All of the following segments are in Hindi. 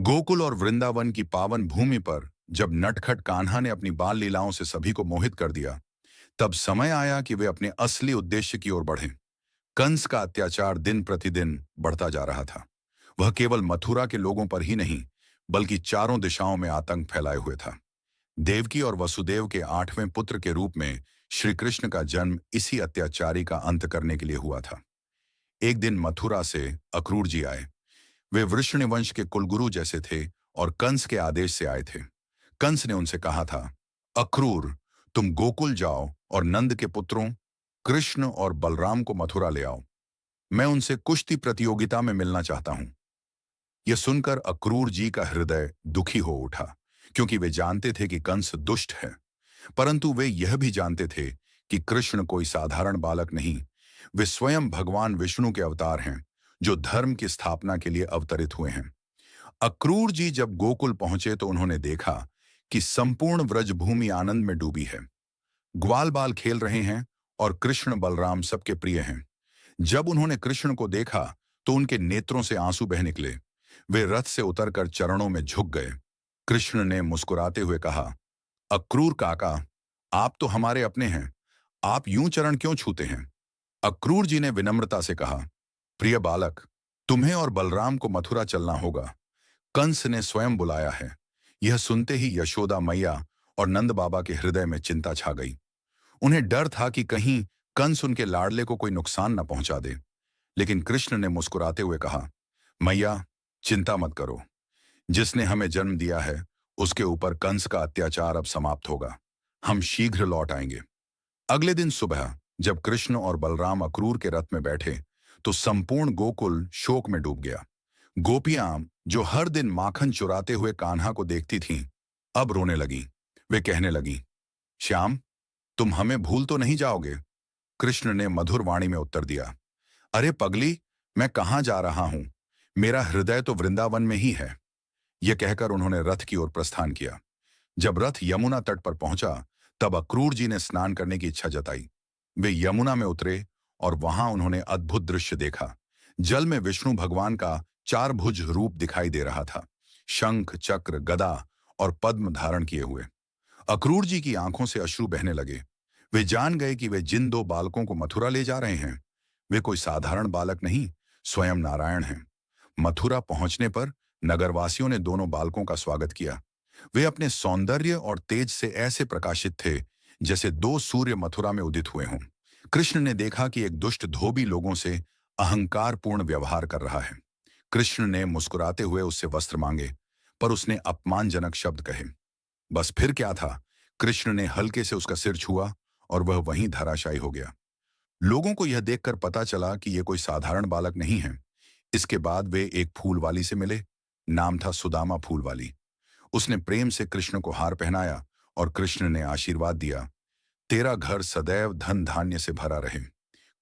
गोकुल और वृंदावन की पावन भूमि पर जब नटखट कान्हा ने अपनी बाल लीलाओं से सभी को मोहित कर दिया, तब समय आया कि वे अपने असली उद्देश्य की ओर बढ़ें। कंस का अत्याचार दिन प्रतिदिन बढ़ता जा रहा था। वह केवल मथुरा के लोगों पर ही नहीं, बल्कि चारों दिशाओं में आतंक फैलाए हुए था। देवकी और वसुदेव के 8वें पुत्र के रूप में श्री कृष्ण का जन्म इसी अत्याचारी का अंत करने के लिए हुआ था। एक दिन मथुरा से अक्रूर जी आए। वे वृषण वंश के कुलगुरु जैसे थे और कंस के आदेश से आए थे। कंस ने उनसे कहा था, अक्रूर, तुम गोकुल जाओ और नंद के पुत्रों कृष्ण और बलराम को मथुरा ले आओ। मैं उनसे कुश्ती प्रतियोगिता में मिलना चाहता हूं। यह सुनकर अक्रूर जी का हृदय दुखी हो उठा, क्योंकि वे जानते थे कि कंस दुष्ट है। परंतु वे यह भी जानते थे कि कृष्ण कोई साधारण बालक नहीं, वे स्वयं भगवान विष्णु के अवतार हैं, जो धर्म की स्थापना के लिए अवतरित हुए हैं। अक्रूर जी जब गोकुल पहुंचे तो उन्होंने देखा कि संपूर्ण व्रजभूमि आनंद में डूबी है। ग्वाल बाल खेल रहे हैं और कृष्ण बलराम सबके प्रिय हैं। जब उन्होंने कृष्ण को देखा तो उनके नेत्रों से आंसू बह निकले। वे रथ से उतरकर चरणों में झुक गए। कृष्ण ने मुस्कुराते हुए कहा, अक्रूर काका, आप तो हमारे अपने हैं, आप यूं चरण क्यों छूते हैं? अक्रूर जी ने विनम्रता से कहा, प्रिय बालक, तुम्हें और बलराम को मथुरा चलना होगा। कंस ने स्वयं बुलाया है। यह सुनते ही यशोदा मैया और नंद बाबा के हृदय में चिंता छा गई। उन्हें डर था कि कहीं कंस उनके लाडले को कोई नुकसान न पहुंचा दे। लेकिन कृष्ण ने मुस्कुराते हुए कहा, मैया, चिंता मत करो। जिसने हमें जन्म दिया है, उसके ऊपर कंस का अत्याचार अब समाप्त होगा। हम शीघ्र लौट आएंगे। अगले दिन सुबह जब कृष्ण और बलराम अक्रूर के रथ में बैठे, तो संपूर्ण गोकुल शोक में डूब गया। गोपियां, जो हर दिन माखन चुराते हुए कान्हा को देखती थीं, अब रोने लगीं। वे कहने लगीं, श्याम, तुम हमें भूल तो नहीं जाओगे? कृष्ण ने मधुर वाणी में उत्तर दिया, अरे पगली, मैं कहाँ जा रहा हूं? मेरा हृदय तो वृंदावन में ही है। यह कहकर उन्होंने रथ की ओर प्रस्थान किया। जब रथ यमुना तट पर पहुंचा, तब अक्रूर जी ने स्नान करने की इच्छा जताई। वे यमुना में उतरे और वहां उन्होंने अद्भुत दृश्य देखा। जल में विष्णु भगवान का 4 भुज रूप दिखाई दे रहा था, शंख, चक्र, गदा और पद्म धारण किए हुए। अक्रूर जी की आंखों से अश्रु बहने लगे। वे जान गए कि वे जिन 2 बालकों को मथुरा ले जा रहे हैं, वे कोई साधारण बालक नहीं, स्वयं नारायण हैं। मथुरा पहुंचने पर नगरवासियों ने दोनों बालकों का स्वागत किया। वे अपने सौंदर्य और तेज से ऐसे प्रकाशित थे जैसे 2 सूर्य मथुरा में उदित हुए हों। कृष्ण ने देखा कि एक दुष्ट धोबी लोगों से अहंकारपूर्ण व्यवहार कर रहा है। कृष्ण ने मुस्कुराते हुए उससे वस्त्र मांगे, पर उसने अपमानजनक शब्द कहे। बस फिर क्या था, कृष्ण ने हल्के से उसका सिर छुआ और वह वहीं धराशायी हो गया। लोगों को यह देखकर पता चला कि यह कोई साधारण बालक नहीं है। इसके बाद वे एक फूलवाली से मिले। नाम था सुदामा फूलवाली। उसने प्रेम से कृष्ण को हार पहनाया और कृष्ण ने आशीर्वाद दिया, तेरा घर सदैव धन धान्य से भरा रहे।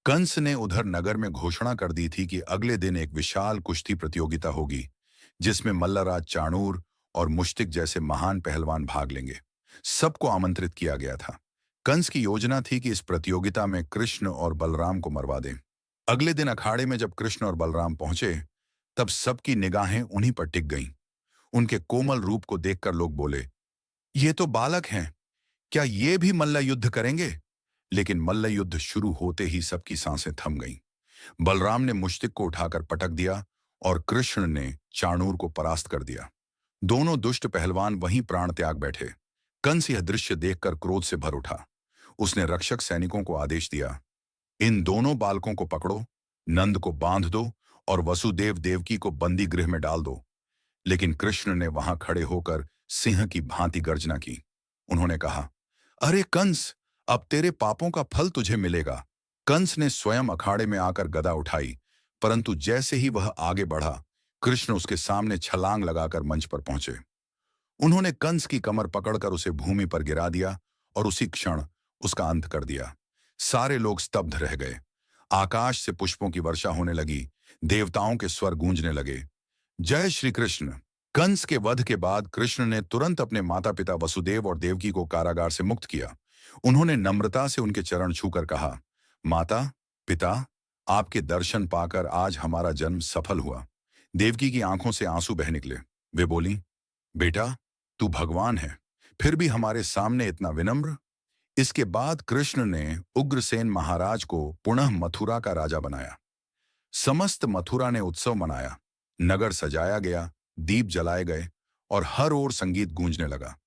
कंस ने उधर नगर में घोषणा कर दी थी कि अगले दिन एक विशाल कुश्ती प्रतियोगिता होगी, जिसमें मल्लराज चाणूर और मुश्तिक जैसे महान पहलवान भाग लेंगे। सबको आमंत्रित किया गया था। कंस की योजना थी कि इस प्रतियोगिता में कृष्ण और बलराम को मरवा दें। अगले दिन अखाड़े में जब कृष्ण और बलराम पहुंचे, तब सबकी निगाहें उन्हीं पर टिक गईं। उनके कोमल रूप को देखकर लोग बोले, ये तो बालक हैं, क्या ये भी मल्ल युद्ध करेंगे? लेकिन मल्ल युद्ध शुरू होते ही सबकी सांसें थम गईं। बलराम ने मुश्तिक को उठाकर पटक दिया और कृष्ण ने चाणूर को परास्त कर दिया। दोनों दुष्ट पहलवान वहीं प्राण त्याग बैठे। कंस यह दृश्य देखकर क्रोध से भर उठा। उसने रक्षक सैनिकों को आदेश दिया, इन दोनों बालकों को पकड़ो, नंद को बांध दो और वसुदेव देवकी को बंदी गृह में डाल दो। लेकिन कृष्ण ने वहां खड़े होकर सिंह की भांति गर्जना की। उन्होंने कहा, अरे कंस, अब तेरे पापों का फल तुझे मिलेगा। कंस ने स्वयं अखाड़े में आकर गदा उठाई, परंतु जैसे ही वह आगे बढ़ा, कृष्ण उसके सामने छलांग लगाकर मंच पर पहुंचे। उन्होंने कंस की कमर पकड़कर उसे भूमि पर गिरा दिया और उसी क्षण उसका अंत कर दिया। सारे लोग स्तब्ध रह गए। आकाश से पुष्पों की वर्षा होने लगी। देवताओं के स्वर गूंजने लगे, जय श्री कृष्ण। कंस के वध के बाद कृष्ण ने तुरंत अपने माता पिता वसुदेव और देवकी को कारागार से मुक्त किया। उन्होंने नम्रता से उनके चरण छूकर कहा, माता, पिता, आपके दर्शन पाकर आज हमारा जन्म सफल हुआ। देवकी की आंखों से आंसू बह निकले। वे बोली, बेटा, तू भगवान है, फिर भी हमारे सामने इतना विनम्र। इसके बाद कृष्ण ने उग्रसेन महाराज को पुनः मथुरा का राजा बनाया। समस्त मथुरा ने उत्सव मनाया, नगर सजाया गया, दीप जलाए गए और हर ओर संगीत गूंजने लगा।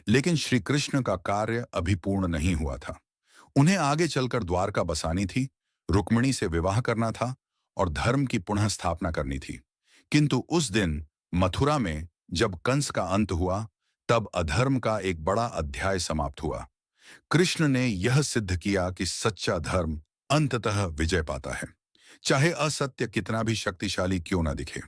लेकिन श्री कृष्ण का कार्य अभी पूर्ण नहीं हुआ था। उन्हें आगे चलकर द्वारका बसानी थी, रुक्मिणी से विवाह करना था और धर्म की पुनः स्थापना करनी थी। किंतु उस दिन मथुरा में जब कंस का अंत हुआ, तब अधर्म का एक बड़ा अध्याय समाप्त हुआ। कृष्ण ने यह सिद्ध किया कि सच्चा धर्म अंततः विजय पाता है, चाहे असत्य कितना भी शक्तिशाली क्यों न दिखे।